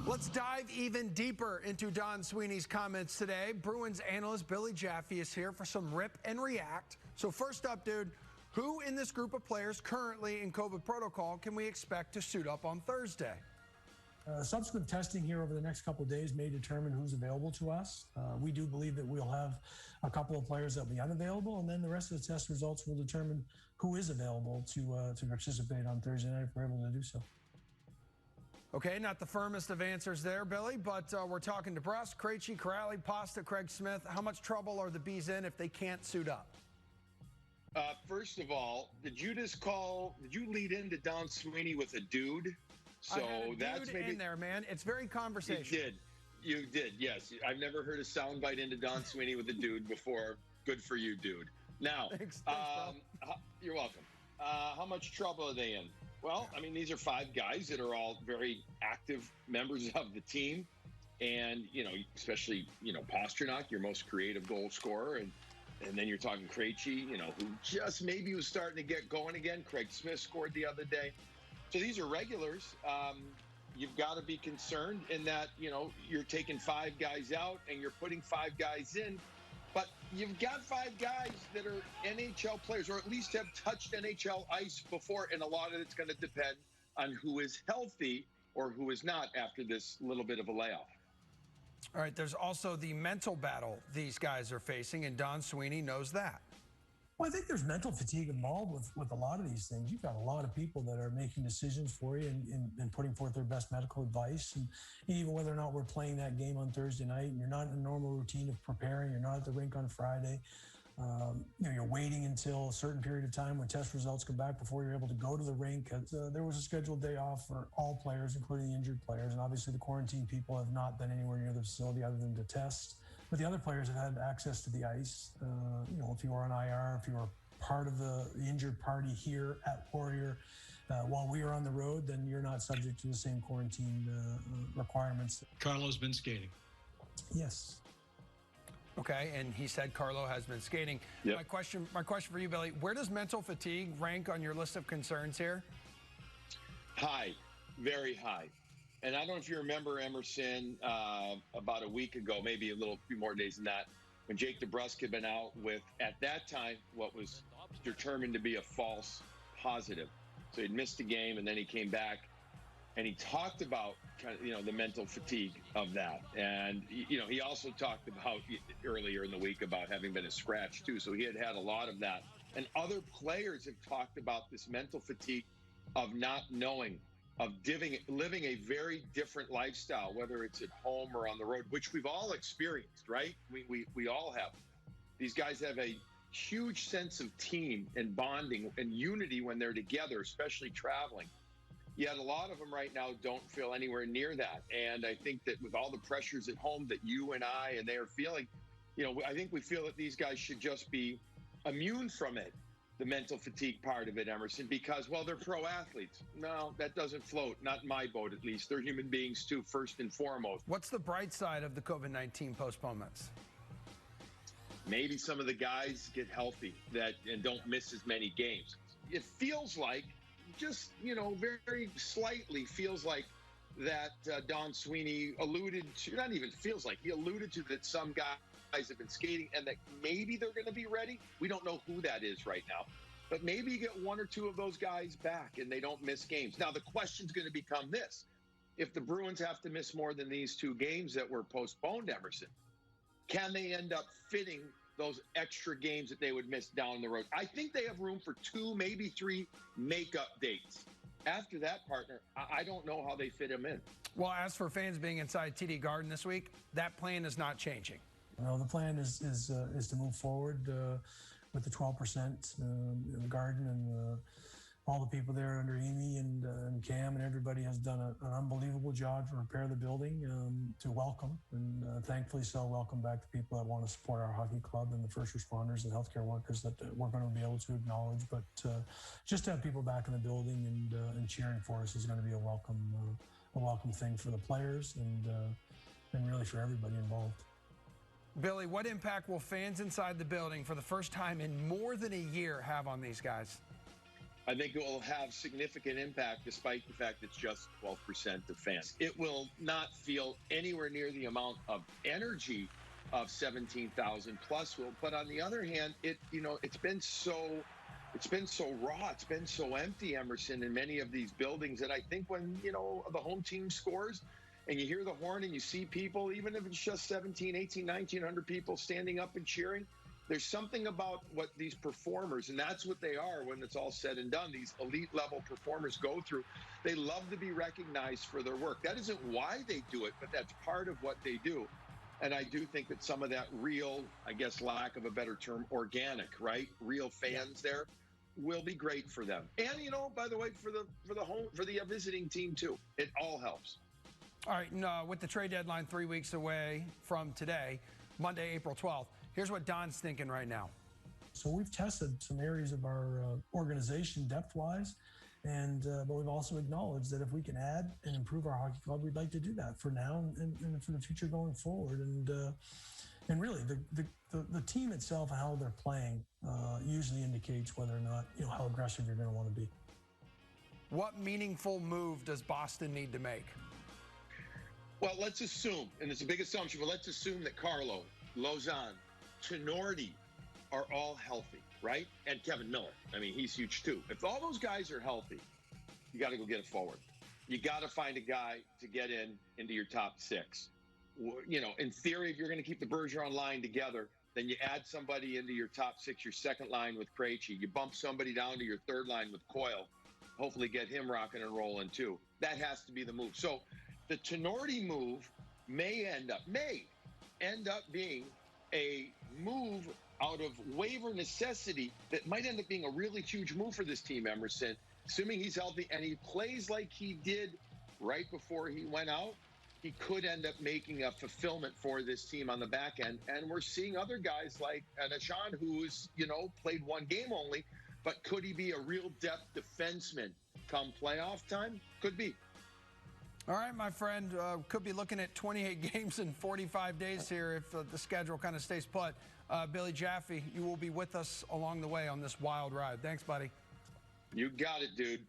Let's dive even deeper into Don Sweeney's comments today. Bruins analyst Billy Jaffe is here for some rip and react. So first up, dude, who in this group of players currently in COVID protocol can we expect to suit up on Thursday? Subsequent testing here over the next couple of days may determine who's available to us. We do believe that we'll have a couple of players that will be unavailable, and then the rest of the test results will determine who is available to participate on Thursday night if we're able to do so. Okay, not the firmest of answers there, Billy, but we're talking DeBrusk, Krejci, Corrali, Pasta, Craig Smith. How much trouble are the Bees in if they can't suit up? First of all, did you lead into Don Sweeney with a dude? So I had a dude that's maybe in there, man. It's very conversational. You did, yes. I've never heard a soundbite into Don Sweeney with a dude before. Good for you, dude. Now, thanks, you're welcome. How much trouble are they in? Well, I mean, these are five guys that are all very active members of the team. And, especially, Pastrnak, your most creative goal scorer. And then you're talking Krejci, who just maybe was starting to get going again. Craig Smith scored the other day. So these are regulars. You've got to be concerned in that, you're taking five guys out and you're putting five guys in. But you've got five guys that are NHL players, or at least have touched NHL ice before, and a lot of it's going to depend on who is healthy or who is not after this little bit of a layoff. All right, there's also the mental battle these guys are facing, and Don Sweeney knows that. Well, I think there's mental fatigue involved with a lot of these things. You've got a lot of people that are making decisions for you and putting forth their best medical advice. And even whether or not we're playing that game on Thursday night, and you're not in a normal routine of preparing, you're not at the rink on Friday, you're waiting until a certain period of time when test results come back before you're able to go to the rink. There was a scheduled day off for all players, including the injured players. And obviously the quarantine people have not been anywhere near the facility other than to test. But the other players have had access to the ice. If you were on IR, if you were part of the injured party here at Warrior while we were on the road, then you're not subject to the same quarantine requirements. Carlo's been skating. Yes. Okay, and he said Carlo has been skating. Yep. My question for you, Billy, where does mental fatigue rank on your list of concerns here? High, very high. And I don't know if you remember, Emerson, about a week ago, maybe a few more days than that, when Jake DeBrusk had been out with, at that time, what was determined to be a false positive. So he'd missed a game, and then he came back, and he talked about the mental fatigue of that. And, he also talked about earlier in the week about having been a scratch, too. So he had a lot of that. And other players have talked about this mental fatigue of not knowing, of living a very different lifestyle, whether it's at home or on the road, which we've all experienced, right? We all have. These guys have a huge sense of team and bonding and unity when they're together, especially traveling. Yet a lot of them right now don't feel anywhere near that. And I think that with all the pressures at home that you and I and they are feeling, I think we feel that these guys should just be immune from it. The mental fatigue part of it, Emerson, because, they're pro athletes. No, that doesn't float. Not in my boat, at least. They're human beings, too, first and foremost. What's the bright side of the COVID-19 postponements? Maybe some of the guys get healthy and don't miss as many games. It feels like, just, very slightly feels like that Don Sweeney alluded to, not even feels like, he alluded to that some guys have been skating and that maybe they're going to be ready. We don't know who that is right now, but maybe you get one or two of those guys back and they don't miss games. Now, the question's going to become this. If the Bruins have to miss more than these two games that were postponed, Emerson, can they end up fitting those extra games that they would miss down the road? I think they have room for 2, maybe 3 makeup dates. After that, partner, I don't know how they fit them in. Well, as for fans being inside TD Garden this week, that plan is not changing. The plan is to move forward with the 12% in the Garden, and all the people there under Amy and Cam and everybody has done an unbelievable job to repair the building, to welcome, and thankfully welcome back the people that want to support our hockey club and the first responders and healthcare workers that we're going to be able to acknowledge. But just to have people back in the building and cheering for us is going to be a welcome thing for the players and really for everybody involved. Billy, what impact will fans inside the building for the first time in more than a year have on these guys? I think it will have significant impact despite the fact it's just 12% of fans. It will not feel anywhere near the amount of energy of 17,000 plus will. But on the other hand, it's been so raw, it's been so empty, Emerson, in many of these buildings that I think when, the home team scores and you hear the horn and you see people, even if it's just 17, 18, 1900 people standing up and cheering, there's something about what these performers, and that's what they are when it's all said and done, these elite level performers go through. They love to be recognized for their work. That isn't why they do it, but that's part of what they do. And I do think that some of that real, I guess, lack of a better term, organic, right? Real fans there will be great for them. And, by the way, for the visiting team too. It all helps. All right, with the trade deadline 3 weeks away from today, Monday, April 12th, here's what Don's thinking right now. So we've tested some areas of our organization depth-wise, but we've also acknowledged that if we can add and improve our hockey club, we'd like to do that for now and for the future going forward. And really, the team itself and how they're playing usually indicates whether or not, how aggressive you're going to want to be. What meaningful move does Boston need to make? Well, let's assume, and it's a big assumption, but let's assume that Carlo, Lozan, Tenorti are all healthy, right? And Kevin Miller. I mean, he's huge too. If all those guys are healthy, you got to go get it forward. You got to find a guy to get into your top six. In theory, if you're going to keep the Bergeron line together, then you add somebody into your top six, your second line with Krejci. You bump somebody down to your third line with Coyle. Hopefully get him rocking and rolling too. That has to be the move. So the Tenorti move may end up being a move out of waiver necessity that might end up being a really huge move for this team, Emerson, assuming he's healthy and he plays like he did right before he went out. He could end up making a fulfillment for this team on the back end. And we're seeing other guys like Anashan, who's, played one game only, but could he be a real depth defenseman come playoff time? Could be. All right, my friend, could be looking at 28 games in 45 days here if the schedule kind of stays put. Billy Jaffe, you will be with us along the way on this wild ride. Thanks, buddy. You got it, dude.